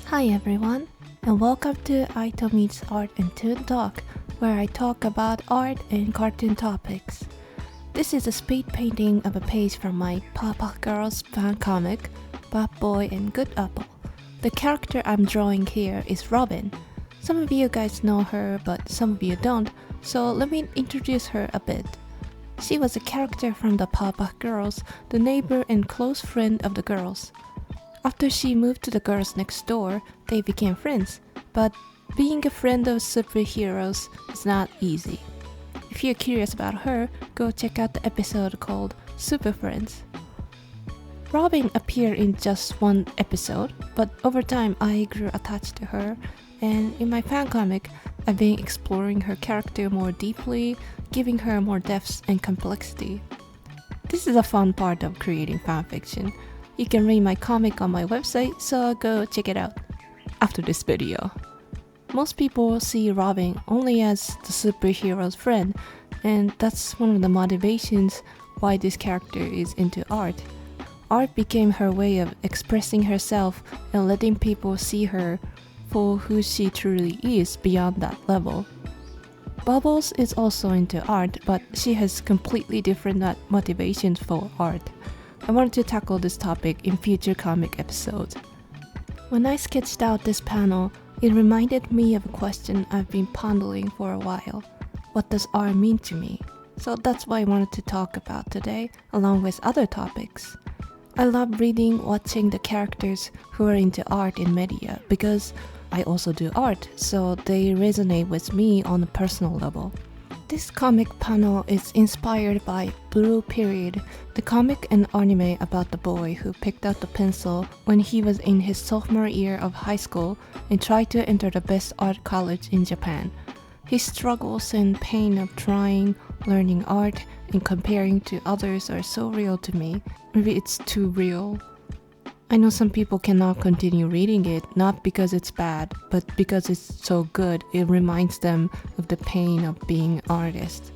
Hi everyone, and welcome to AiTommy's Art and Toon Talk, where I talk about art and cartoon topics. This is a speed painting of a page from my Papa Girls fan comic, Bad Boy and Good Apple. The character I'm drawing here is Robin. Some of you guys know her, but some of you don't, so let me introduce her a bit. She was a character from the Papa Girls, the neighbor and close friend of the girls. After she moved to the girls next door, they became friends, but being a friend of superheroes is not easy. If you're curious about her, go check out the episode called Super Friends. Robin appeared in just one episode, but over time I grew attached to her, and in my fan comic, I've been exploring her character more deeply, giving her more depth and complexity. This is a fun part of creating fanfiction. You can read my comic on my website, so go check it out after this video. Most people see Robin only as the superhero's friend, and that's one of the motivations why this character is into art. Art became her way of expressing herself and letting people see her for who she truly is beyond that level. Bubbles is also into art, but she has completely different motivations for art. I wanted to tackle this topic in future comic episodes. When I sketched out this panel, it reminded me of a question I've been pondering for a while. What does art mean to me? So that's what I wanted to talk about today, along with other topics. I love reading, watching the characters who are into art in media because I also do art, so they resonate with me on a personal level. This comic panel is inspired by Blue Period, the comic and anime about the boy who picked up the pencil when he was in his sophomore year of high school and tried to enter the best art college in Japan. His struggles and pain of trying, learning art, and comparing to others are so real to me. Maybe it's too real. I know some people cannot continue reading it, not because it's bad, but because it's so good, it reminds them of the pain of being an artist.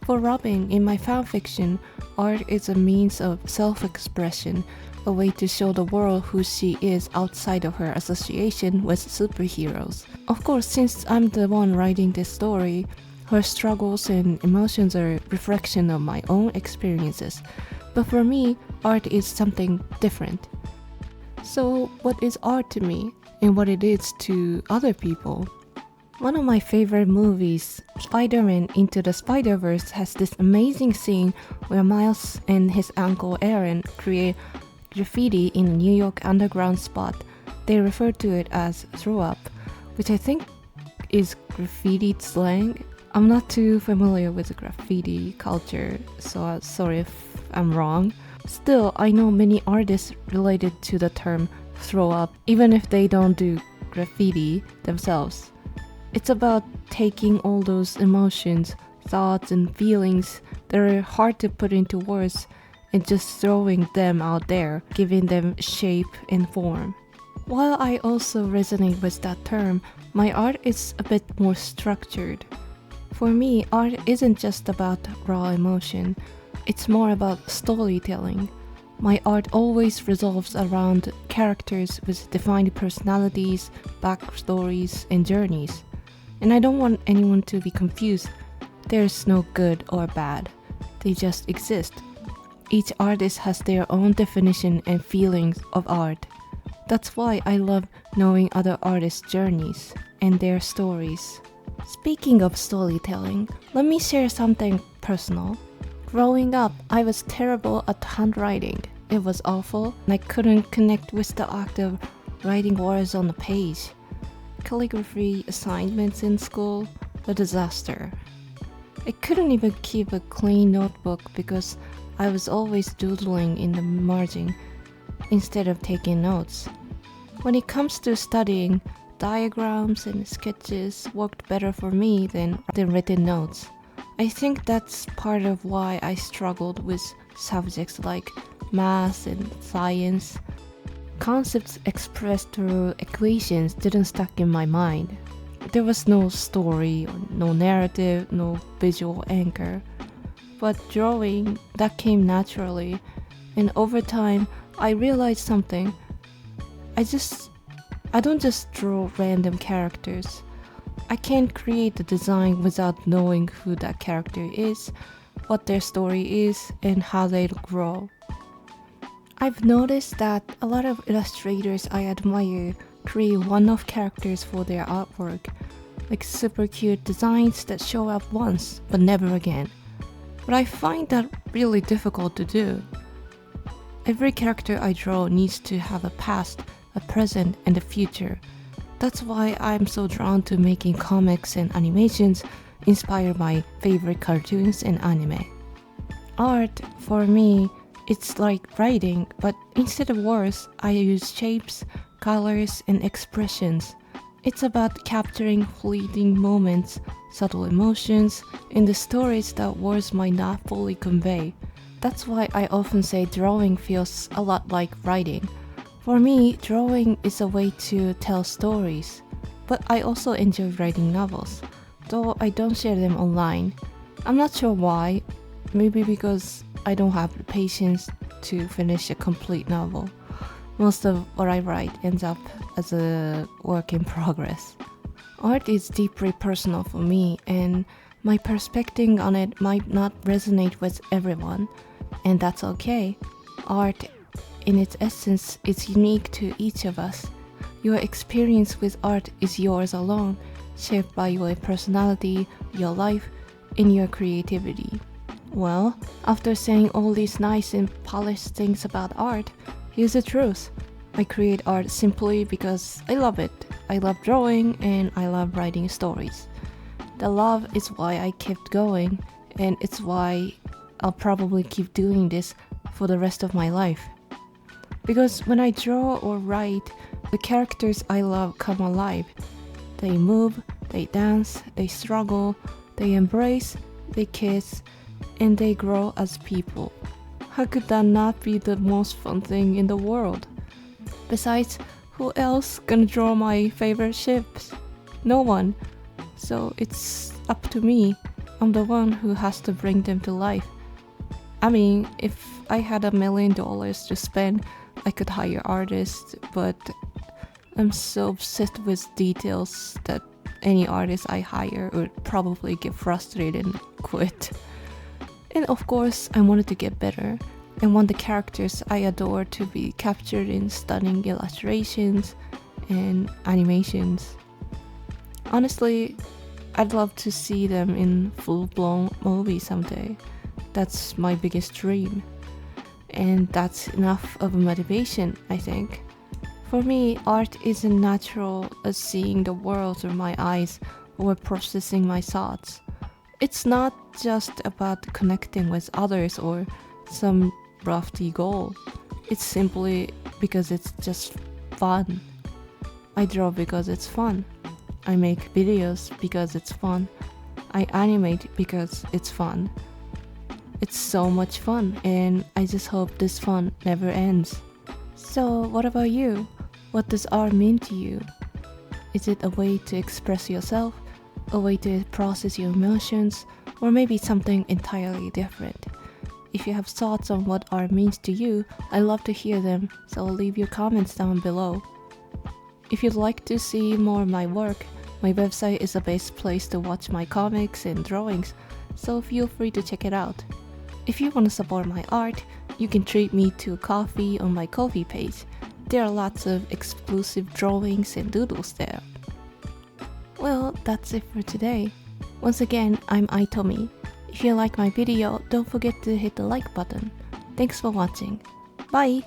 For Robin, in my fanfiction, art is a means of self-expression, a way to show the world who she is outside of her association with superheroes. Of course, since I'm the one writing this story, her struggles and emotions are a reflection of my own experiences. But for me, art is something different. So, what is art to me and what it is to other people? One of my favorite movies, Spider-Man Into the Spider-Verse, has this amazing scene where Miles and his uncle Aaron create graffiti in a New York underground spot. They refer to it as throw up, which I think is graffiti slang. I'm not too familiar with the graffiti culture, so sorry if I'm wrong. Still, I know many artists related to the term throw up, even if they don't do graffiti themselves. It's about taking all those emotions, thoughts, and feelings that are hard to put into words and just throwing them out there, giving them shape and form. While I also resonate with that term, my art is a bit more structured. For me, art isn't just about raw emotion. It's more about storytelling. My art always revolves around characters with defined personalities, backstories, and journeys. And I don't want anyone to be confused. There's no good or bad. They just exist. Each artist has their own definition and feelings of art. That's why I love knowing other artists' journeys and their stories. Speaking of storytelling, let me share something personal. Growing up, I was terrible at handwriting. It was awful, and I couldn't connect with the act of writing words on the page. Calligraphy assignments in school, a disaster. I couldn't even keep a clean notebook because I was always doodling in the margin instead of taking notes. When it comes to studying, diagrams and sketches worked better for me than written notes. I think that's part of why I struggled with subjects like math and science. Concepts expressed through equations didn't stuck in my mind. There was no story, no narrative, no visual anchor. But drawing, that came naturally, and over time I realized something. I I don't just draw random characters. I can't create the design without knowing who that character is, what their story is, and how they'll grow. I've noticed that a lot of illustrators I admire create one-off characters for their artwork, like super cute designs that show up once but never again. But I find that really difficult to do. Every character I draw needs to have a past, a present, and a future. That's why I'm so drawn to making comics and animations inspired by favorite cartoons and anime. Art, for me, it's like writing, but instead of words, I use shapes, colors, and expressions. It's about capturing fleeting moments, subtle emotions, and the stories that words might not fully convey. That's why I often say drawing feels a lot like writing. For me, drawing is a way to tell stories, but I also enjoy writing novels, though I don't share them online. I'm not sure why, maybe because I don't have the patience to finish a complete novel. Most of what I write ends up as a work in progress. Art is deeply personal for me, and my perspective on it might not resonate with everyone, and that's okay. Art, in its essence, is unique to each of us. Your experience with art is yours alone, shaped by your personality, your life, and your creativity. Well, after saying all these nice and polished things about art, here's the truth. I create art simply because I love it. I love drawing and I love writing stories. The love is why I kept going, and it's why I'll probably keep doing this for the rest of my life. Because when I draw or write, the characters I love come alive. They move, they dance, they struggle, they embrace, they kiss, and they grow as people. How could that not be the most fun thing in the world? Besides, who else gonna draw my favorite ships? No one. So it's up to me. I'm the one who has to bring them to life. I mean, if I had $1 million to spend, I could hire artists, but I'm so obsessed with details that any artist I hire would probably get frustrated and quit. And of course, I wanted to get better. I want the characters I adore to be captured in stunning illustrations and animations. Honestly, I'd love to see them in full-blown movie someday. That's my biggest dream. And that's enough of a motivation, I think. For me, art isn't natural as seeing the world through my eyes or processing my thoughts. It's not just about connecting with others or some lofty goal. It's simply because it's just fun. I draw because it's fun. I make videos because it's fun. I animate because it's fun. It's so much fun, and I just hope this fun never ends. So, what about you? What does art mean to you? Is it a way to express yourself, a way to process your emotions, or maybe something entirely different? If you have thoughts on what art means to you, I'd love to hear them, so leave your comments down below. If you'd like to see more of my work, my website is the best place to watch my comics and drawings, so feel free to check it out. If you want to support my art, you can treat me to coffee on my Ko-fi page. There are lots of exclusive drawings and doodles there. Well, that's it for today. Once again, I'm AiTommy. If you like my video, don't forget to hit the like button. Thanks for watching. Bye!